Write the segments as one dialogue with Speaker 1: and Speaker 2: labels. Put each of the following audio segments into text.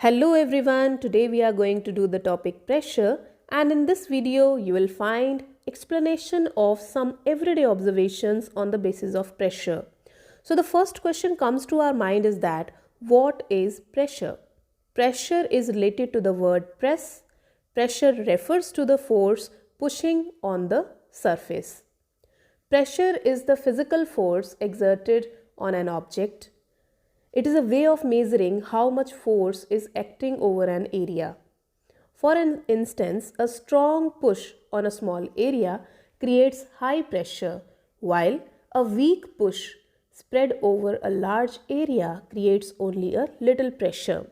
Speaker 1: Hello everyone, today we are going to do the topic pressure, and in this video you will find explanation of some everyday observations on the basis of pressure. So the first question comes to our mind is that what is pressure? Pressure is related to the word press. Pressure refers to the force pushing on the surface. Pressure is the physical force exerted on an object. It is a way of measuring how much force is acting over an area. For an instance, a strong push on a small area creates high pressure, while a weak push spread over a large area creates only a little pressure.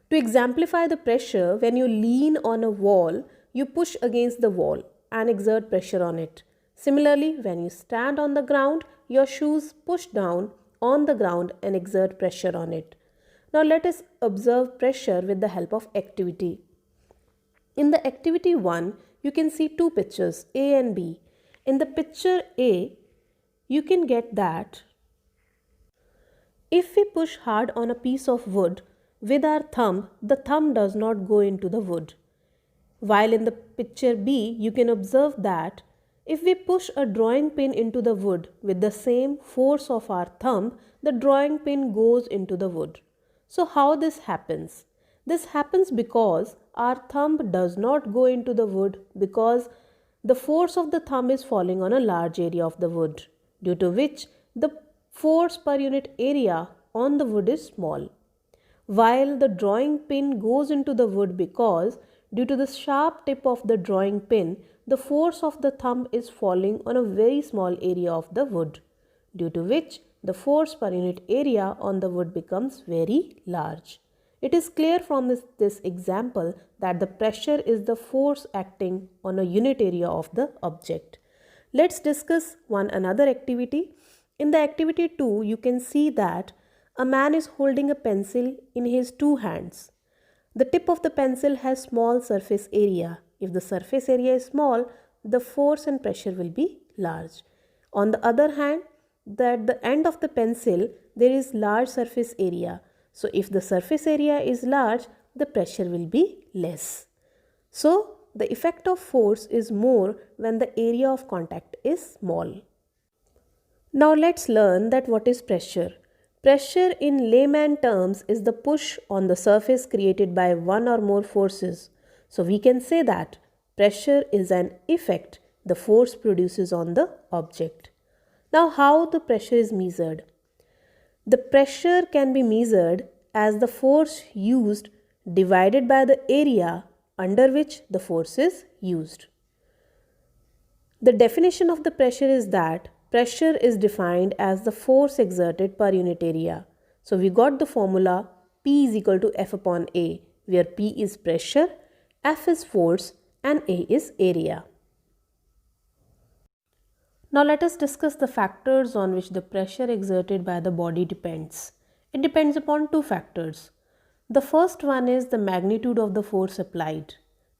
Speaker 1: To exemplify the pressure, when you lean on a wall, you push against the wall and exert pressure on it. Similarly, when you stand on the ground, your shoes push down on the ground and exert pressure on it. Now let us observe pressure with the help of activity. In the activity 1, you can see two pictures, A and B. In the picture A, you can get that if we push hard on a piece of wood with our thumb, the thumb does not go into the wood. While in the picture B, you can observe that if we push a drawing pin into the wood with the same force of our thumb, the drawing pin goes into the wood. So how this happens? This happens because our thumb does not go into the wood because the force of the thumb is falling on a large area of the wood, due to which the force per unit area on the wood is small. While the drawing pin goes into the wood because due to the sharp tip of the drawing pin, the force of the thumb is falling on a very small area of the wood, due to which the force per unit area on the wood becomes very large. It is clear from this example that the pressure is the force acting on a unit area of the object. Let's discuss one another activity. In the activity 2, you can see that a man is holding a pencil in his two hands. The tip of the pencil has small surface area. If the surface area is small, the force and pressure will be large. On the other hand, at the end of the pencil, there is large surface area. So if the surface area is large, the pressure will be less. So the effect of force is more when the area of contact is small. Now let's learn that what is pressure. Pressure in layman terms is the push on the surface created by one or more forces. So we can say that pressure is an effect the force produces on the object. Now how the pressure is measured? The pressure can be measured as the force used divided by the area under which the force is used. The definition of the pressure is that pressure is defined as the force exerted per unit area. So we got the formula P is equal to F upon A, where P is pressure, F is force and A is area. Now let us discuss the factors on which the pressure exerted by the body depends. It depends upon two factors. The first one is the magnitude of the force applied.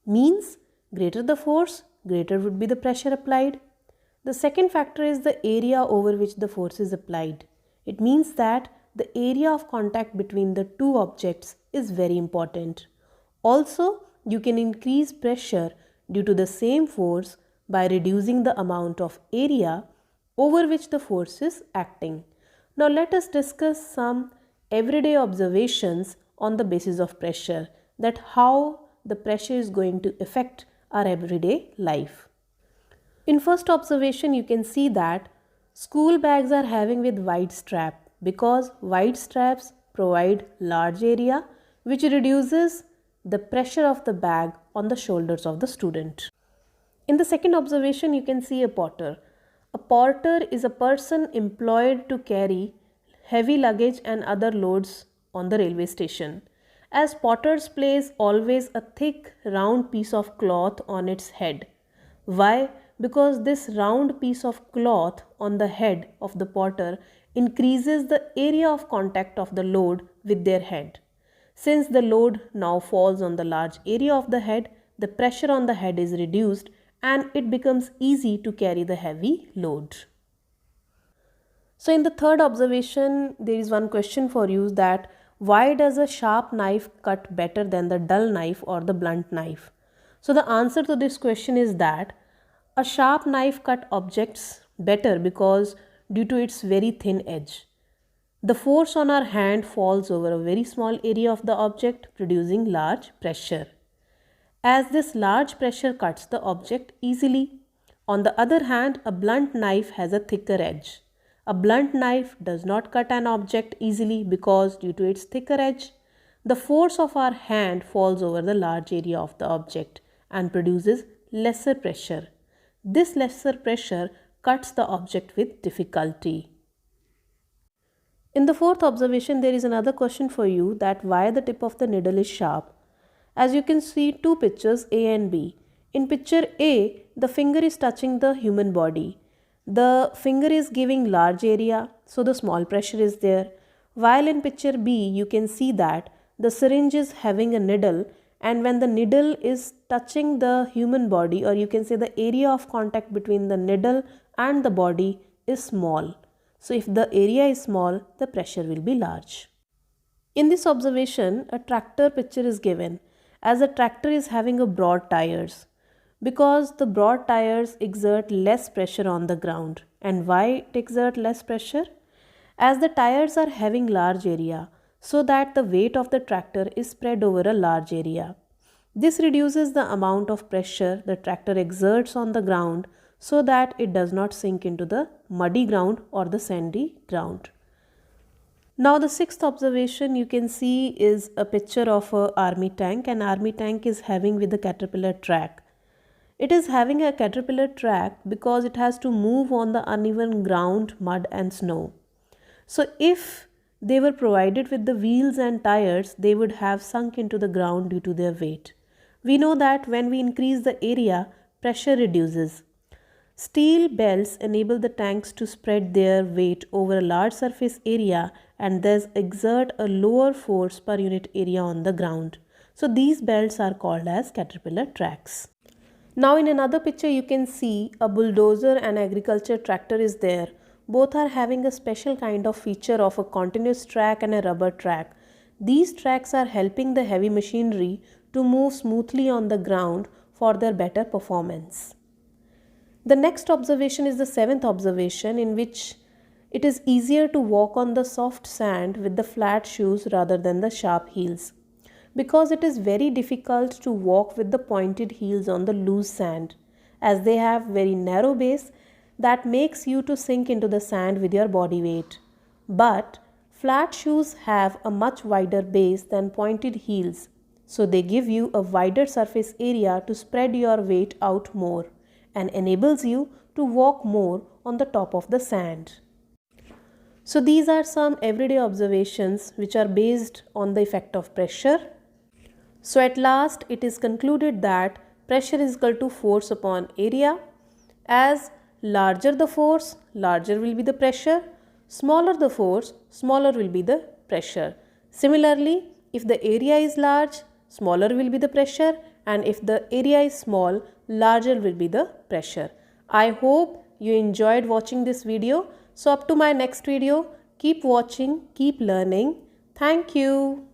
Speaker 1: Means greater the force, greater would be the pressure applied. The second factor is the area over which the force is applied. It means that the area of contact between the two objects is very important. Also, you can increase pressure due to the same force by reducing the amount of area over which the force is acting. Now let us discuss some everyday observations on the basis of pressure, that how the pressure is going to affect our everyday life. In first observation, you can see that school bags are having with wide strap because wide straps provide large area which reduces the pressure of the bag on the shoulders of the student. In the second observation, you can see a porter. A porter is a person employed to carry heavy luggage and other loads on the railway station. As porters place always a thick round piece of cloth on its head. Why? Because this round piece of cloth on the head of the porter increases the area of contact of the load with their head. Since the load now falls on the large area of the head, the pressure on the head is reduced and it becomes easy to carry the heavy load. So in the third observation, there is one question for you, that why does a sharp knife cut better than the dull knife or the blunt knife? So the answer to this question is that a sharp knife cut objects better because due to its very thin edge. The force on our hand falls over a very small area of the object, producing large pressure. As this large pressure cuts the object easily. On the other hand, a blunt knife has a thicker edge. A blunt knife does not cut an object easily because due to its thicker edge, the force of our hand falls over the large area of the object and produces lesser pressure. This lesser pressure cuts the object with difficulty. In the fourth observation, there is another question for you, that why the tip of the needle is sharp. As you can see two pictures A and B. In picture A, the finger is touching the human body. The finger is giving large area, so the small pressure is there. While in picture B, you can see that the syringe is having a needle, and when the needle is touching the human body, or you can say the area of contact between the needle and the body is small. So if the area is small, the pressure will be large. In this observation, a tractor picture is given, as a tractor is having a broad tires, because the broad tires exert less pressure on the ground. And why it exert less pressure? As the tires are having large area, so that the weight of the tractor is spread over a large area. This reduces the amount of pressure the tractor exerts on the ground so that it does not sink into the muddy ground or the sandy ground. Now the sixth observation you can see is a picture of an army tank. An army tank is having with a caterpillar track. It is having a caterpillar track because it has to move on the uneven ground, mud and snow. So if they were provided with the wheels and tires, they would have sunk into the ground due to their weight. We know that when we increase the area, pressure reduces. Steel belts enable the tanks to spread their weight over a large surface area and thus exert a lower force per unit area on the ground. So these belts are called as caterpillar tracks. Now in another picture you can see a bulldozer and agriculture tractor is there. Both are having a special kind of feature of a continuous track and a rubber track. These tracks are helping the heavy machinery to move smoothly on the ground for their better performance. The next observation is the seventh observation, in which it is easier to walk on the soft sand with the flat shoes rather than the sharp heels, because it is very difficult to walk with the pointed heels on the loose sand, as they have very narrow base that makes you to sink into the sand with your body weight. But flat shoes have a much wider base than pointed heels, so they give you a wider surface area to spread your weight out more and enables you to walk more on the top of the sand. So these are some everyday observations which are based on the effect of pressure. So at last it is concluded that pressure is equal to force upon area. As larger the force, larger will be the pressure. Smaller the force, smaller will be the pressure. Similarly, if the area is large, smaller will be the pressure, and if the area is small, larger will be the pressure. I hope you enjoyed watching this video. So up to my next video, keep watching, keep learning. Thank you.